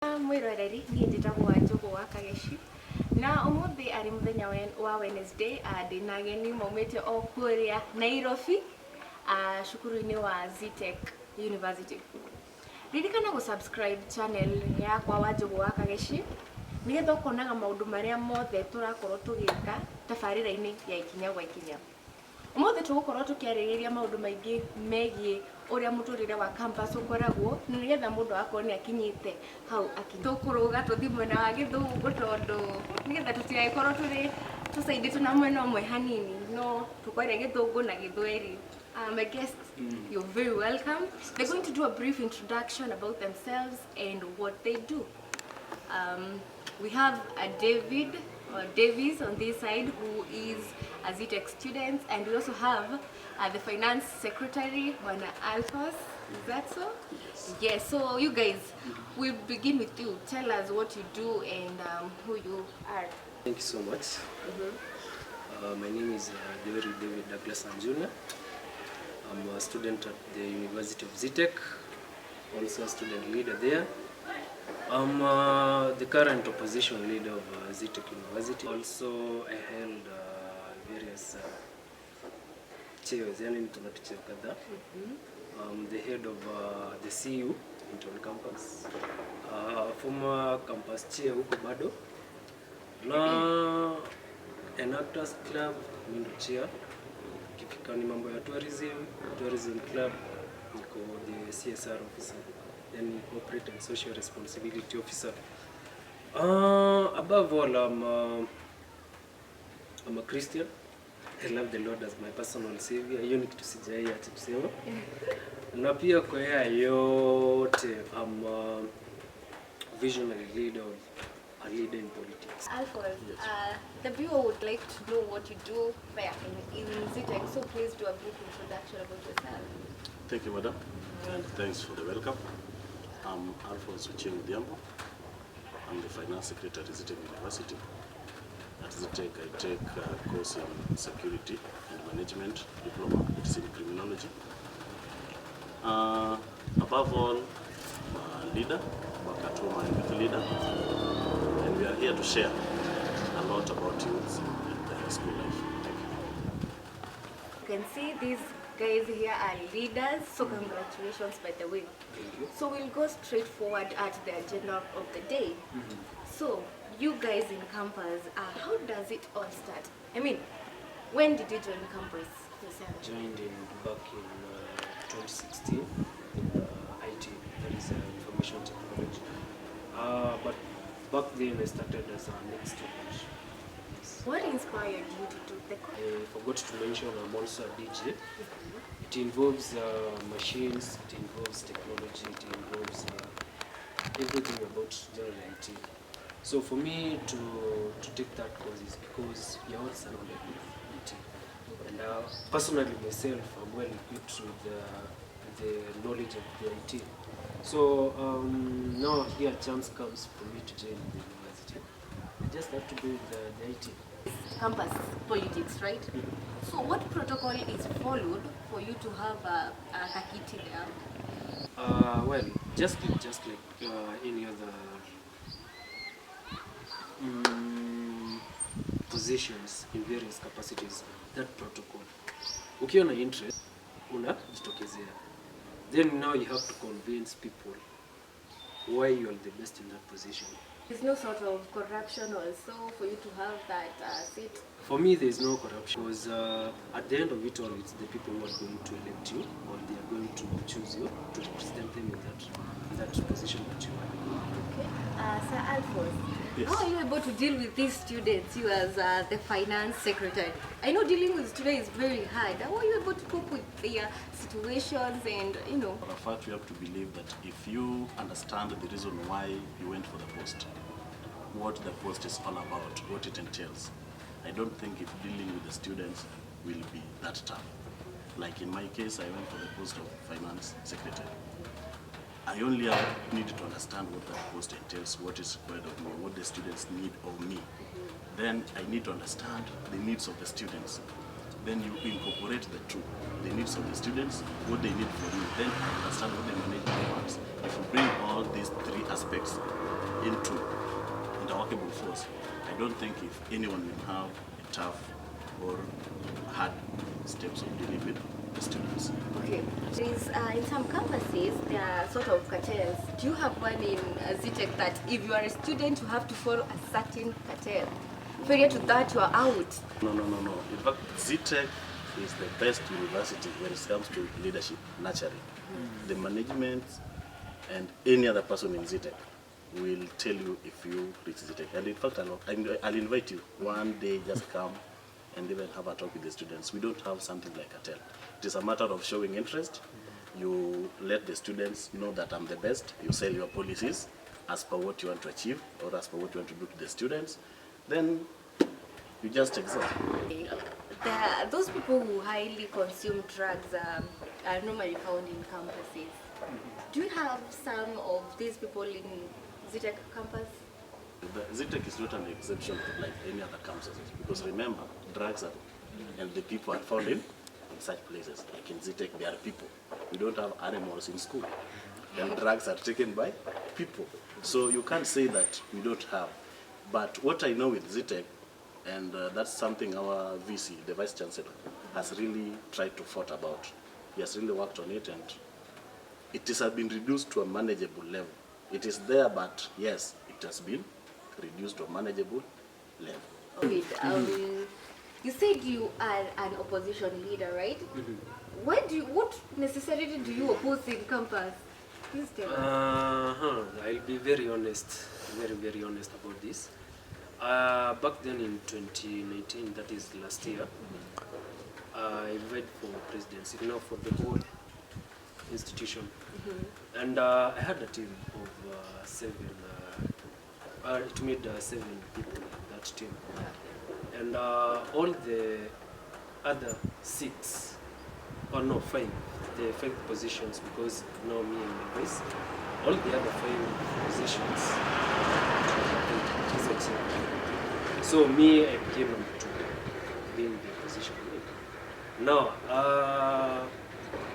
Mwiroreri ni njitagwo GWA Kageshi na umuthi ari muthenya wa Wednesday ndina ageni maumite o kuria Nairobi shukuru-ini wa Zitech University. Ririkana go subscribe channel yakwa wa GWA Kageshi nigetha ukonaga maundu maria mothe turakorwo tugika tabarira-ini ya ikinya gwa ikinya. Umuthi tugukorwo tukiaririria maundu maingi megie uria muturire wa campus ukoragwo nigetha mundu akorwo ni akinyite hau tukuruga tuthi mwena wa githungu tondu nigetha tutigakorwo tusaidite na mwena umwe hanini no tukwaria githungu na githweri. My guests, you're very welcome. They're going to do a brief introduction about themselves and what they do. We have a Davies on this side, who is a Zitech student, and we also have the finance secretary, Alphonse. Is that so? Yes. So you guys, we'll begin with you. Tell us what you do and who you are. Thank you so much. My name is David Douglas Anjuna. I'm a student at the University of Zitech, also a student leader there. I'm the current opposition leader of Zitech University. Also, I held various chairs, I'm the head of the CU in campus. Former campus chair huko bado. Na an actors club mindo chair. Kifika ni mambo ya tourism club, niko the CSR officer. Then corporate and social responsibility officer. Above all, I'm a Christian. I love the Lord as my personal savior. Hiyo ni kitu sijai acha kusema. Na pia kwa yote, I'm a visionary leader, a leader in politics. Alphonse, the viewer would like to know what you do there in Zitech, so please do a brief introduction about yourself. Thank you, madam, and thanks for the welcome. I'm Alphonse Diambo. I'm the finance secretary at Zitech University. At Zitech, I take a course in security and management diploma. It's in criminology. Above all, I'm a leader, Bakatuma and youth leader, and we are here to share a lot about youth and their school life. You can see these guys here are leaders, so congratulations by the way. So we'll go straight forward at the agenda of the day. So you guys in campus, how does it all start? I mean, when did you join campus yourself? Joined back in 2016 in IT, that is information technology. But back then I started as a next student. Yes. What inspired you to do the course? I forgot to mention I'm also a DJ. It involves machines, it involves technology, it involves everything about general IT. So for me to take that course is because we are all surrounded with IT. And personally myself, I'm well equipped with the knowledge of the IT. So now here a chance comes for me to join the university. I just have to do the IT. Campus politics, right? So what protocol is followed for you to have a kakiti there? Well, just like any other positions in various capacities, that protocol. Ukiona interest, unajitokezea. Then now you have to convince people why you are the best in that position. There's no sort of corruption also for you to have that seat? For me, there is no corruption because at the end of it all, it's the people who are going to elect you or they are going to choose you to represent them in that position that you are. Okay. Sir Alphonse, yes. How are you able to deal with these students, you as the finance secretary? I know dealing with students is very hard. How are you able to cope with their situations and, you know? For a fact, we have to believe that if you understand the reason why you went for the post, what the post is all about, what it entails, I don't think if dealing with the students will be that tough. Like in my case, I went for the post of finance secretary. I only needed to understand what that post entails, what is required of me, what the students need of me. Then I need to understand the needs of the students. Then you incorporate the two, the needs of the students, what they need from you. Then I understand what the management wants. If you bring all these three aspects, into interworkable force, I don't think if anyone will have a tough or hard steps of dealing with the students. Okay. In some campuses, there are sort of cartels. Do you have one in ZTech that if you are a student, you have to follow a certain cartel? Failure to that, you are out. No. In fact, ZTech is the best university when it comes to leadership, naturally. The management and any other person in ZTech will tell you if you reach ZTech. And in fact, I'll invite you one day, just come and even have a talk with the students. We don't have something like a tell. It is a matter of showing interest. You let the students know that I'm the best. You sell your policies as per what you want to achieve or as per what you want to do to the students. Then you just excel. Those people who highly consume drugs are normally found in campuses. Do you have some of these people in ZTech campus? The ZTech is not an exception to like any other campuses, because remember, drugs and the people are found in such places. Like in ZTech, there are people. We don't have animals in school. And drugs are taken by people. So you can't say that we don't have. But what I know with ZTech, and that's something our VC, the Vice Chancellor, has really tried to fight about. He has really worked on it, and it has been reduced to a manageable level. It is there, but yes, it has been reduced to a manageable level. You said you are an opposition leader, right? What necessarily do you oppose in campus? Please tell us. I'll be very honest, very honest about this. Back then in 2019, that is last year, I went for presidency, for the whole institution. And I had a team of 7, it made 7 people in that team. And all the other 6, or no, 5, the 5 positions, because now me and my vice, all the other 5 positions is exception. So me, I became number 2, being the position leader. Now,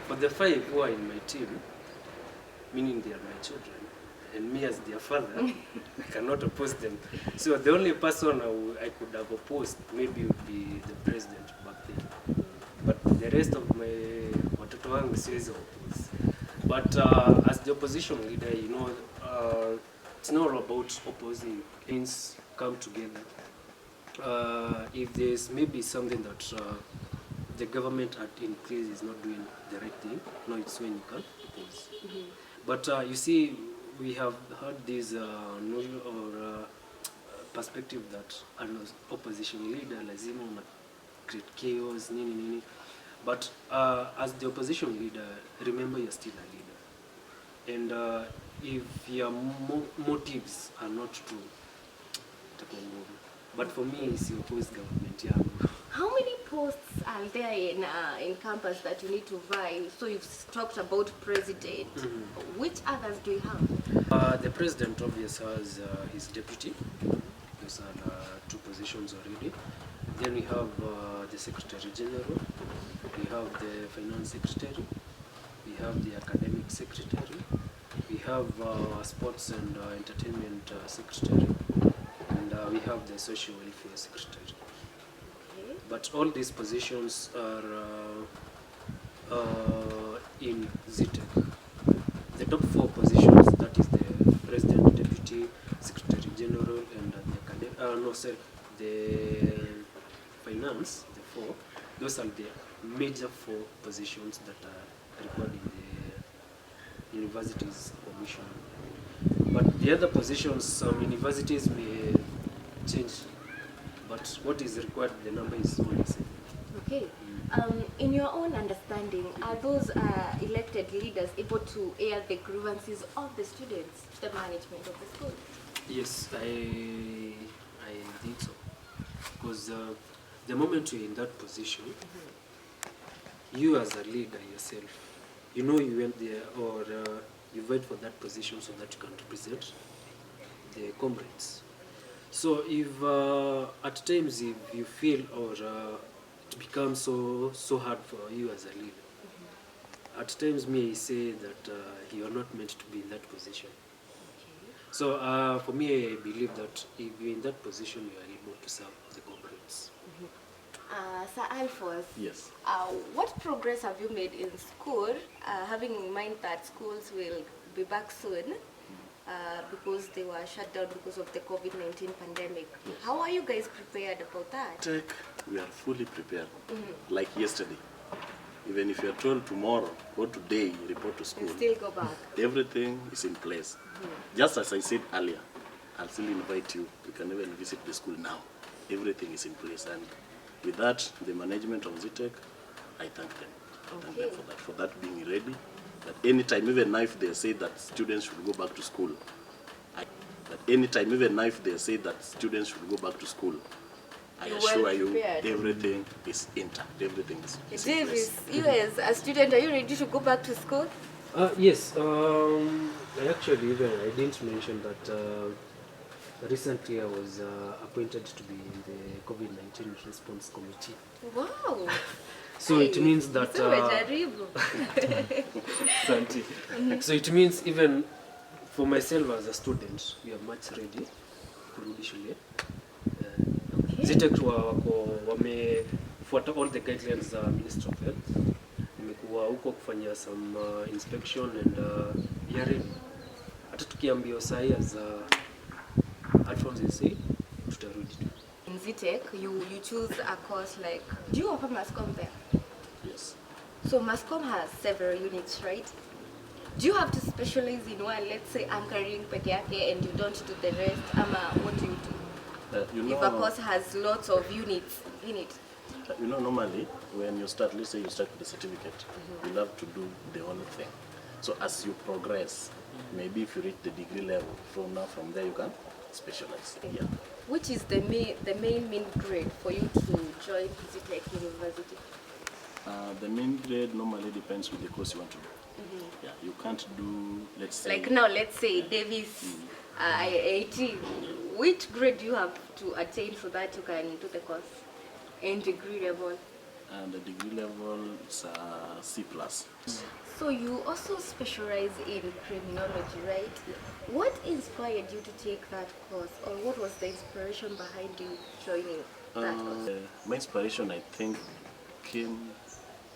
for the 5 who are in my team, meaning they are my children, and me as their father, I cannot oppose them. So the only person I could have opposed maybe would be the president back then. But the rest of my watoto wangu siwezi oppose. But as the opposition leader, it's not all about opposing. Things come together. If there's maybe something that the government in place is not doing the right thing, no, it's when you can oppose. But you see, we have had this notion or perspective that an opposition leader lazima una create chaos, nini. But as the opposition leader, remember you're still a leader. And if your motives are not true, but for me, it's the opposed government. Yeah. How many posts are there in campus that you need to vie? So you've talked about president. Which others do you have? The president obviously has his deputy. Those are 2 positions already. Then we have the secretary general. We have the finance secretary. We have the academic secretary. We have sports and entertainment secretary. And we have the social welfare secretary. But all these positions are in ZTech. The top 4 positions, that is the president, deputy, secretary general, and the finance, the 4. Those are the major 4 positions that are required in the university's commission. But the other positions, some universities may change. But what is required, the number is only 7. Okay. In your own understanding, are those elected leaders able to air the grievances of the students to the management of the school? Yes, I think so. Because the moment you're in that position, you as a leader yourself, you went there or you went for that position so that you can represent the comrades. So if at times if you feel or it becomes so hard for you as a leader, at times may say that you are not meant to be in that position. So for me, I believe that if you're in that position, you are able to serve the corporates. Sir Alphonse, Yes. what progress have you made in school, having in mind that schools will be back soon because they were shut down because of the COVID-19 pandemic? Yes. How are you guys prepared about that? Tech, we are fully prepared. Like yesterday. Even if you're told tomorrow or today, report to school, And still go back. everything is in place. Just as I said earlier, I'll still invite you. You can even visit the school now. Everything is in place. And with that, the management of ZTech, I thank them. I thank them for that being ready. That anytime, even now if they say that students should go back to school, I assure you, prepared. everything is intact. Everything is in Davis, place. you as a student, are you ready to go back to school? Yes, I actually I didn't mention that recently I was appointed to be in the COVID-19 response committee. Wow. So it means that so it means even for myself as a student, we are much ready kurudi shule. ZTech wamefuata all the guidelines za Ministry of Health. Nimekuwa huko kufanya some inspection and hearing. Hata tukiambiwa sahi as Alphonse say, tutarudi tu. In ZTech, you choose a course like, do you offer Mascom there? Yes. So Mascom has several units, right? Do you have to specialize in one, let's say anchoring peke yake, and you don't do the rest? What do you do? If a course has lots of units in it. You know, normally when you start, let's say you start with the certificate, you have to do the whole thing. So as you progress, maybe if you reach the degree level, from there you can specialize. Yeah. Which is the main grade for you to join ZTech University? The main grade normally depends with the course you want to do. Yeah, you can't do, let's say... Like now, let's say Davis 18. Which grade do you have to attain so that you can do the course in degree level? And the degree level is C+. So you also specialize in criminology, right? Yeah. What inspired you to take that course, or what was the inspiration behind you joining that course? My inspiration, I think, came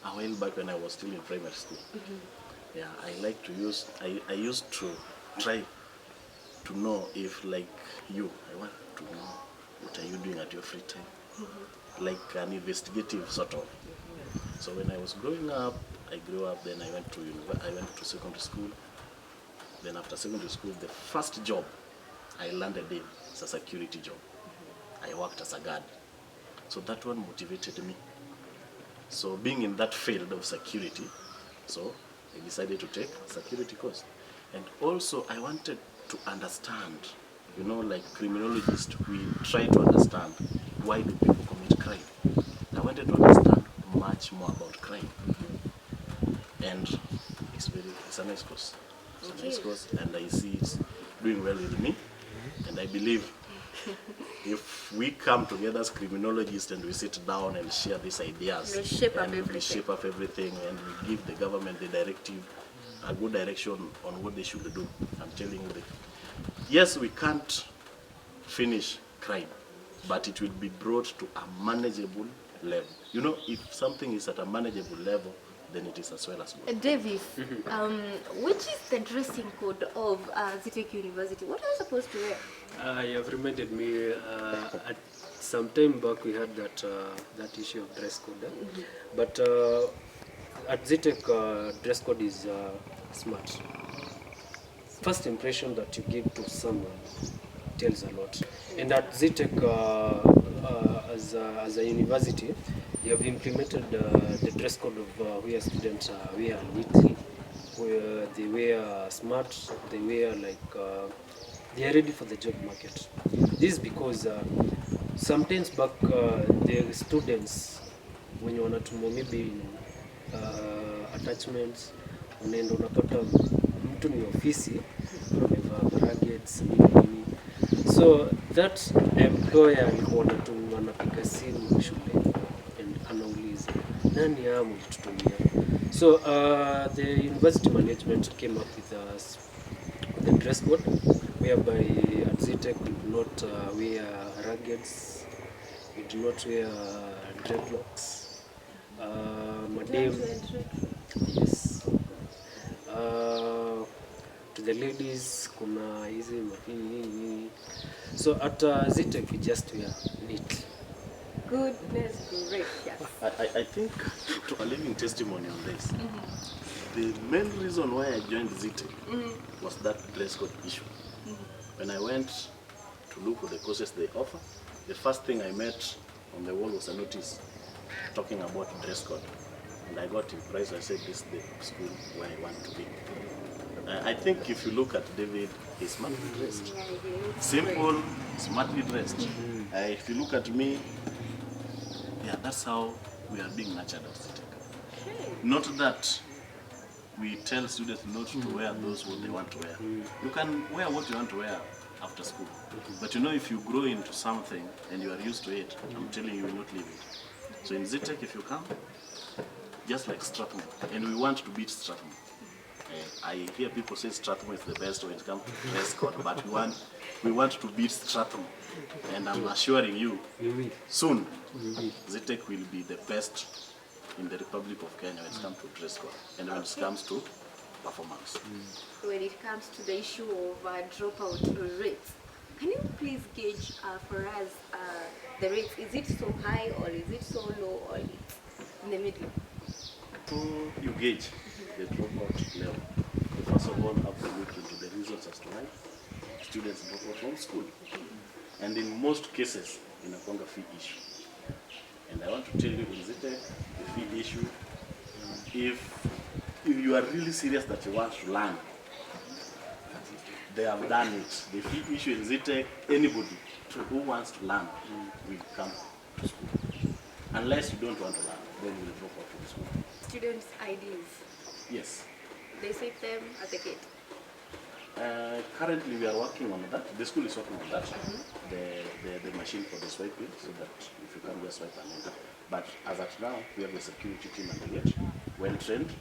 a while back when I was still in primary school. Yeah, I used to try to know if, like you, I want to know what are you doing at your free time, like an investigative sort of. So when I was growing up, then I went to secondary school. Then after secondary school, the first job I landed in was a security job. I worked as a guard. So that one motivated me. So being in that field of security, so I decided to take a security course. And also I wanted to understand, you know, like criminologists, we try to understand why do people commit crime. I wanted to understand much more about crime. And it's a nice course. It's a nice course, and I see it's doing well with me. And I believe if we come together as criminologists and we sit down and share these ideas, we shape up everything, and we give the government the directive, a good direction on what they should do. I'm telling you that, yes, we can't finish crime, but it will be brought to a manageable level. You know, if something is at a manageable level, then it is as well as good. Davis, which is the dressing code of ZTech University? What are you supposed to wear? You have reminded me, at some time back we had that issue of dress code. But at ZTech, dress code is smart. First impression that you give to someone tells a lot. And at ZTech, as a university, you have implemented the dress code of where students wear neatly, where they wear smart, they wear like they are ready for the job market. This is because sometimes back the students, when you want to maybe attachments, unaenda unapata mtu ni ofisi amevaa brackets nini. So that employer alikuwa anapiga simu shule and anauliza nani amu tutumia. So the university management came up with the dress code whereby at ZTech we do not wear raggeds, we do not wear dreadlocks. Madam, yes. To the ladies, kuna hizi mapini. So at ZTech we just wear neat. Goodness gracious. I think to a living testimony on this, the main reason why I joined ZTech was that dress code issue. When I went to look for the courses they offer, the first thing I met on the wall was a notice talking about dress code. And I got impressed. I said, this is the school where I want to be. I think if you look at David, he's smartly dressed. Yeah, he looks Simple, great. smartly dressed. If you look at me, yeah, that's how we are being nurtured at ZTech. Okay. Not that we tell students not to wear those what they want to wear. You can wear what you want to wear after school. But you know, if you grow into something and you are used to it, I'm telling you, you will not leave it. So in ZTech, if you come, just like Strathmore, and we want to beat Strathmore. I hear people say Strathmore is the best when it comes to dress code, but we want to beat Strathmore. And I'm assuring you, soon, ZTech will be the best in the Republic of Kenya when it comes to dress code and when it comes to performance. When it comes to the issue of dropout rates, can you please gauge for us the rates? Is it so high or is it so low or it's in the middle? So you gauge the dropout level. You first of all have to look into the reasons as to why students drop out from school. And in most cases, in a Konga fee issue. And I want to tell you, in ZTech, the fee issue, if you are really serious that you want to learn, they have done it. The fee issue in ZTech, anybody who wants to learn will come to school. Unless you don't want to learn, then you will drop out from school. Students' IDs, Yes. they save them at the gate. Currently, we are working on that. The school is working on that. The machine for the swiping, so that if you come just swipe and enter. But as at now, we have a security team at the gate, well trained.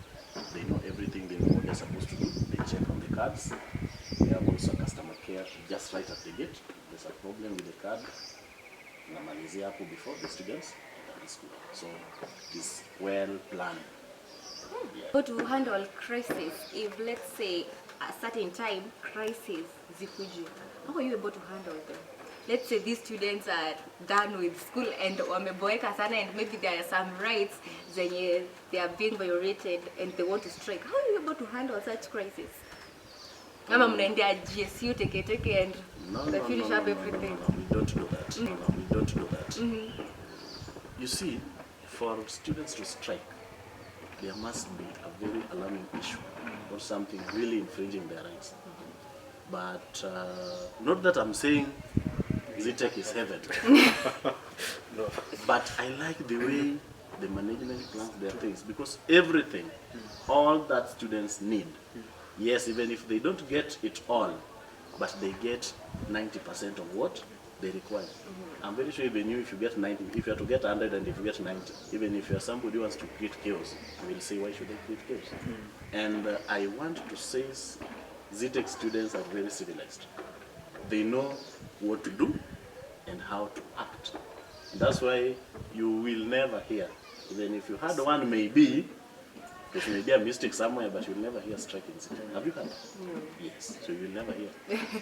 They know everything. They know what they're supposed to do. They check on the cards. We have also customer care just right at the gate. There's a problem with the card. Namalizia hapo before the students enter the school. So it is well planned. How to handle crisis if, let's say, a certain time crisis zikuje? How are you able to handle them? Let's say these students are done with school and wameboeka sana and maybe there are some rights zenye they are being violated and they want to strike. How are you able to handle such crisis? Mama mnaendea GSU teke and they finish up everything. No, we don't do that. No, we don't do that. You see, for students to strike, there must be a very alarming issue or something really infringing their rights. But not that I'm saying ZTech is heaven. No. But I like the way the management plans their things, because everything, all that students need, yes, even if they don't get it all, but they get 90% of what they require. I'm very sure even you, if you get 90, if you have to get 100 and if you get 90, even if you're somebody who wants to create chaos, you will say, why should I create chaos? And I want to say ZTech students are very civilized. They know what to do and how to act. That's why you will never hear, even if you had one, maybe, there may be a mistake somewhere, but you'll never hear striking. Have you heard? No. Yes, so you'll never hear.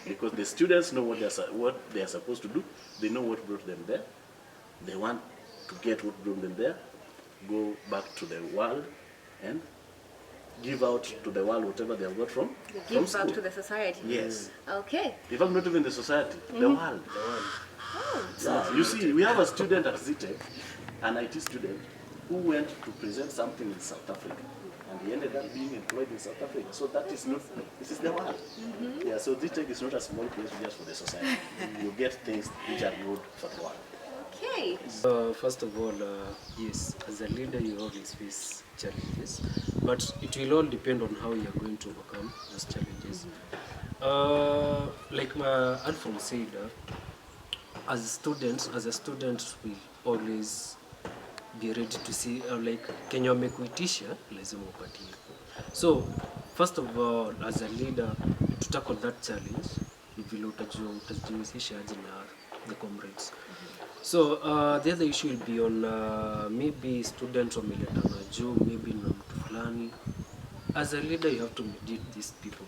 Because the students know what they are supposed to do. They know what brought them there. They want to get what brought them there, go back to the world, and give out to the world whatever they have got from Give school. back to the society. Yes. Okay. In fact, not even the society, the world. Oh. So, you see, we have a student at ZTech, an IT student, who went to present something in South Africa. And he ended up being employed in South Africa. So that is not, this is the world. Yeah, so ZTech is not a small place just for the society. You get things which are good for the world. Okay. First of all, yes, as a leader you always face challenges, but it will all depend on how you are going to overcome those challenges. Like my Alphonse said, as a student, we always be ready to see like Kenya wamekuitisha lazima upatie. So first of all, as a leader, to tackle that challenge, ni vile utajihusisha aje na the comrades. So the other issue will be on maybe students wameletana juu, maybe na mtu fulani. As a leader you have to mediate these people.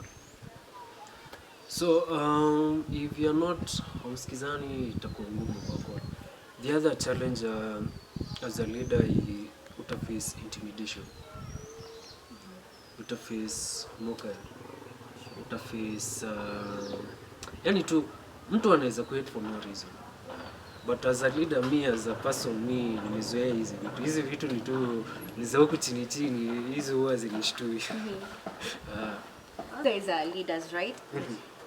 So if you are not hausikizani itakuwa ngumu kwako. The other challenge as a leader utaface intimidation, utaface mockery, utaface yani tu mtu anaweza quit for no reason. But as a leader, me as a person, nimezoea hizi vitu ni tu niza huku chini chini, hizo huwa zinishtui. Guys are leaders, right?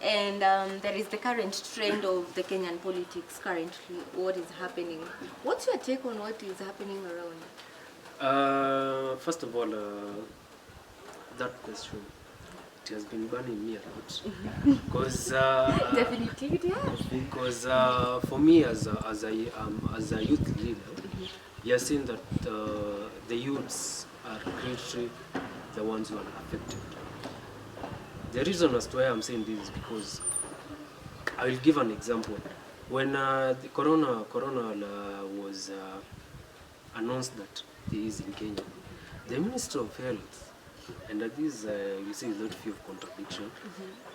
And there is the current trend of the Kenyan politics currently. What is happening? What's your take on what is happening around? First of all, that question, it has been burning me a lot. Because Definitely, yeah. Because for me as a youth leader, you are seeing that the youths are greatly the ones who are affected. The reason as to why I'm saying this is because I will give an example. When the corona was announced that it is in Kenya, the Minister of Health, and that is you see a lot of contradiction.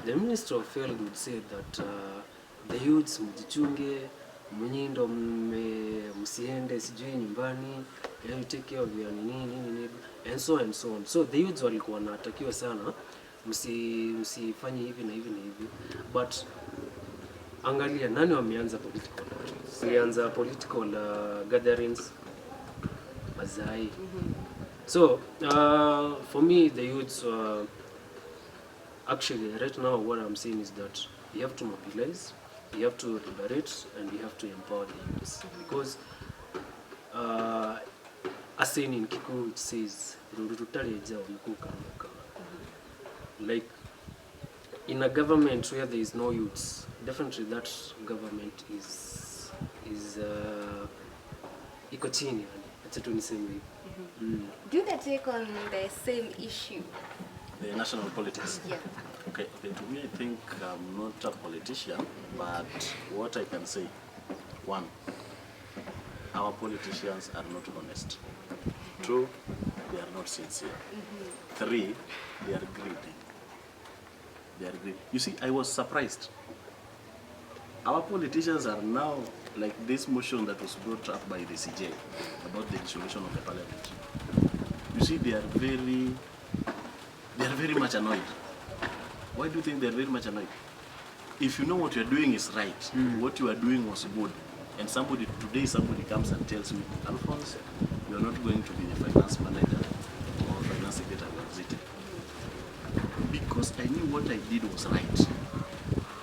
The Minister of Health would say that the youths mjichunge, mwenye ndo msiende sijui nyumbani, you take care of your nini, and so and so on. So the youths walikuwa wanatakiwa sana msifanye hivi na hivi na hivi. But angalia nani wameanza political gatherings. Walianza political gatherings Mazai. So for me the youths actually right now what I'm saying is that you have to mobilize, you have to liberate, and you have to empower the youths. Because a saying in Kikuyu it says like in a government where there is no youths, definitely that government is iko chini, acha tu niseme hivi. Do they take on the same issue? The national politics? Yeah. Okay, to me I think I'm not a politician, but what I can say, one, our politicians are not honest. Two, they are not sincere. Three, they are greedy. They are greedy. You see, I was surprised. Our politicians are now like this motion that was brought up by the CJ about the dissolution of the parliament. You see, they are very much annoyed. Why do you think they are very much annoyed? If you know what you are doing is right, what you are doing was good, and today somebody comes and tells me, Alphonse, you are not going to be the finance manager or finance secretary of Ziti. Because I knew what I did was right,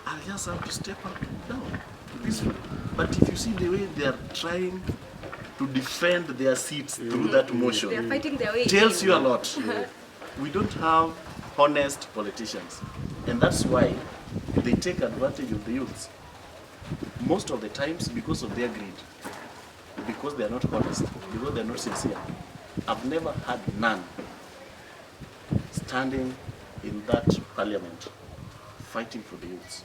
I'll just have to step up down peacefully. But if you see the way they are trying to defend their seats through that motion, They are fighting their way tells in. you a lot. We don't have honest politicians, and that's why they take advantage of the youths. Most of the times because of their greed, because they are not honest, because they are not sincere. I've never had none standing in that parliament fighting for the youths.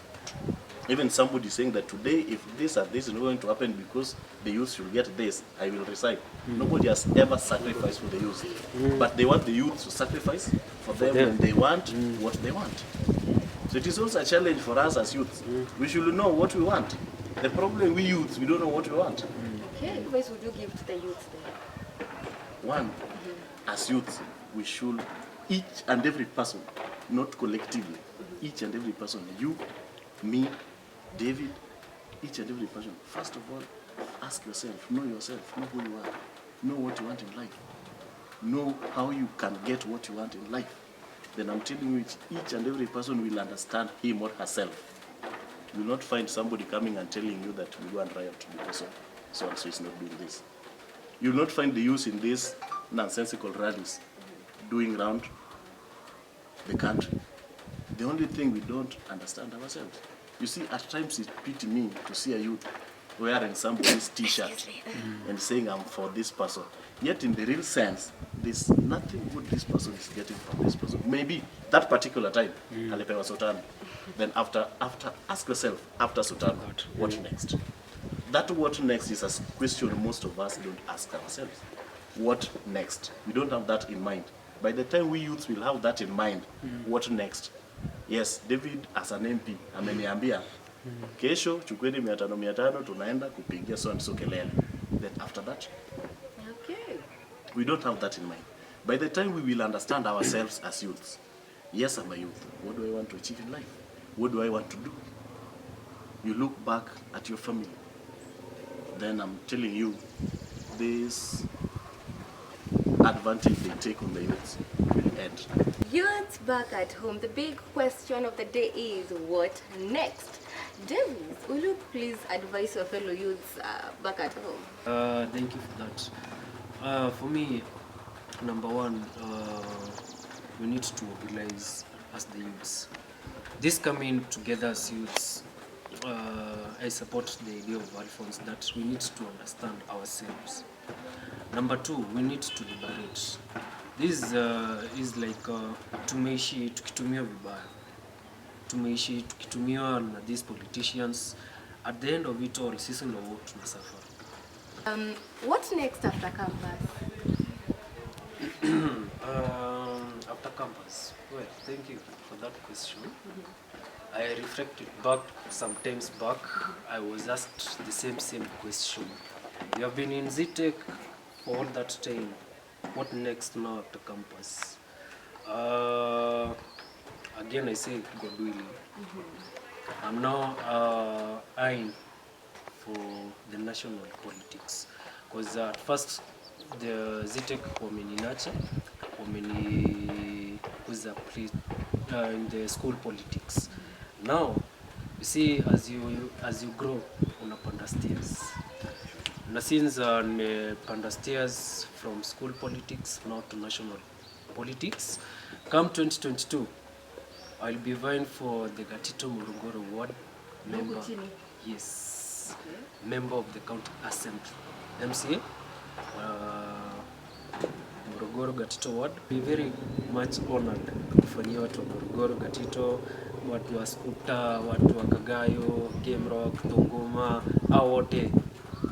Even somebody saying that today, if this and this is not going to happen because the youth should get this, I will resign. Nobody has ever sacrificed for the youth. But they want the youth to sacrifice for them when they want what they want. So it is also a challenge for us as youths. We should know what we want. The problem we youths, we don't know what we want. Okay, what advice would you give to the youth then? One, as youths, we should, each and every person, not collectively, each and every person, you, me, David, each and every person, first of all, ask yourself, know who you are, know what you want in life, know how you can get what you want in life. Then I'm telling you, each and every person will understand him or herself. You will not find somebody coming and telling you that we go and riot because so and so is not doing this. You will not find the youth in these nonsensical rallies doing round the country. The only thing we don't understand ourselves. You see, at times it pity me to see a youth wearing somebody's t-shirt and saying I'm for this person. Yet in the real sense, there's nothing good this person is getting from this person. Maybe that particular time, alipewa sultana. Then after ask yourself, after sultana, what next? That what next is a question most of us don't ask ourselves. What next? We don't have that in mind. By the time we youths will have that in mind, what next? Yes, David as an MP ameniambia kesho chukweni 500 tunaenda kupigia so and so kelele. Then after that, Okay. we don't have that in mind. By the time we will understand ourselves as youths, yes, I'm a youth. What do I want to achieve in life? What do I want to do? You look back at your family. Then I'm telling you, this advantage they take on the youths will end. Youth back at home, the big question of the day is what next? Davis, will you please advise your fellow youths back at home? Thank you for that. For me, number one, we need to mobilize as the youths. This coming together as youths, I support the idea of Alphonse that we need to understand ourselves. Number two, we need to liberate. This is like tumeishi tukitumia vibaya. Tumeishi tukitumiwa na these politicians. At the end of it all, sisi ndio tunasuffer. What next after campus? After campus, well, thank you for that question. I reflected back sometimes back. I was asked the same question. You have been in ZTech for all that time. What next now after campus? Again, I say God willing. I'm now eyeing for the national politics, because at first the ZTech wameninacha wamenikuza in the school politics. Now you see, as you grow unapanda stairs, na since nimepanda stairs from school politics now to national politics. Come 2022, I'll be vying for the Gatito Morogoro ward member. Yes, okay. Member of the county assembly, MCA. Morogoro Gatito ward. Be very much honored kufanyia watu wa Morogoro Gatito, watu wa Skuta, watu wa Kagayo, Game Rock, Tongoma, au wote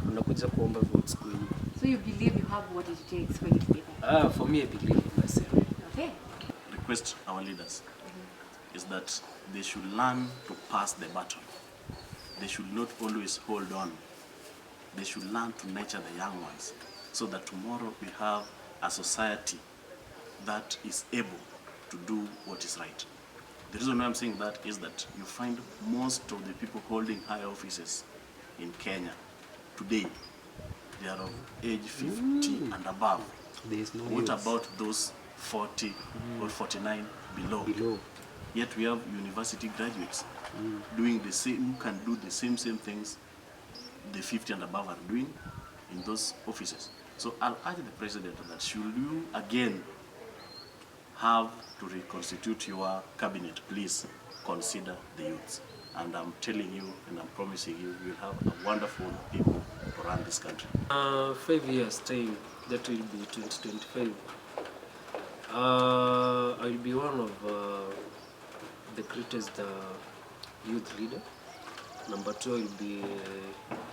unakuja kuomba votes kwenye. So you believe you have what it takes for you to be there? For me, I believe in myself. Okay. Request our leaders is that they should learn to pass the baton. They should not always hold on. They should learn to nurture the young ones so that tomorrow we have a society that is able to do what is right. The reason why I'm saying that is that you find most of the people holding high offices in Kenya today, they are of age 50 and above. There is no What youth. about those 40 or 49 below? Yet we have university graduates doing the same, who can do the same things the 50 and above are doing in those offices. So I'll urge the president that should you again have to reconstitute your cabinet, please consider the youths. And I'm telling you and I'm promising you, you'll have a wonderful people to run this country. 5 years time, that will be 2025. I'll be one of the greatest youth leader. Number 2, I'll be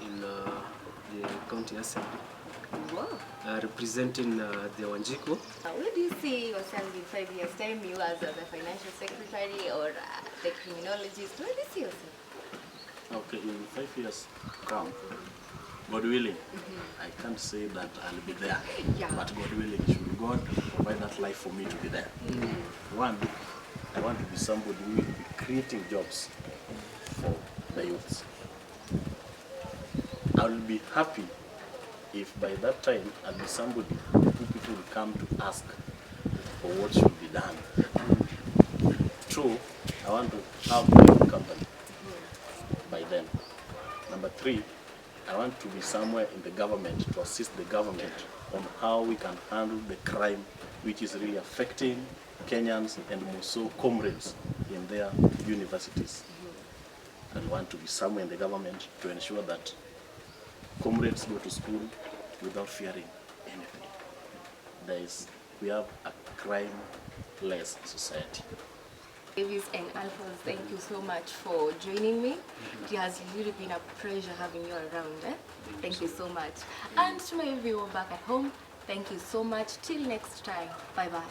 in the county assembly. Wow. Representing the Wanjiko. Where do you see yourself in 5 years' time? You as the financial secretary or the criminologist? Where do you see yourself? Okay, in 5 years come, God willing, I can't say that I'll be there, Yeah. but God willing, should God provide that life for me to be there. One, I want to be somebody who will be creating jobs for the youths. I will be happy if by that time I'll be somebody who people will come to ask for what should be done. Two, I want to have my own company by then. Number 3, I want to be somewhere in the government to assist the government on how we can handle the crime which is really affecting Kenyans and more so comrades in their universities. I want to be somewhere in the government to ensure that comrades go to school without fearing anything. We have a crime-less society. Babies and alphas, thank you so much for joining me. It has really been a pleasure having you around. Thank you so much. And to my viewer back at home, thank you so much. Till next time. Bye-bye.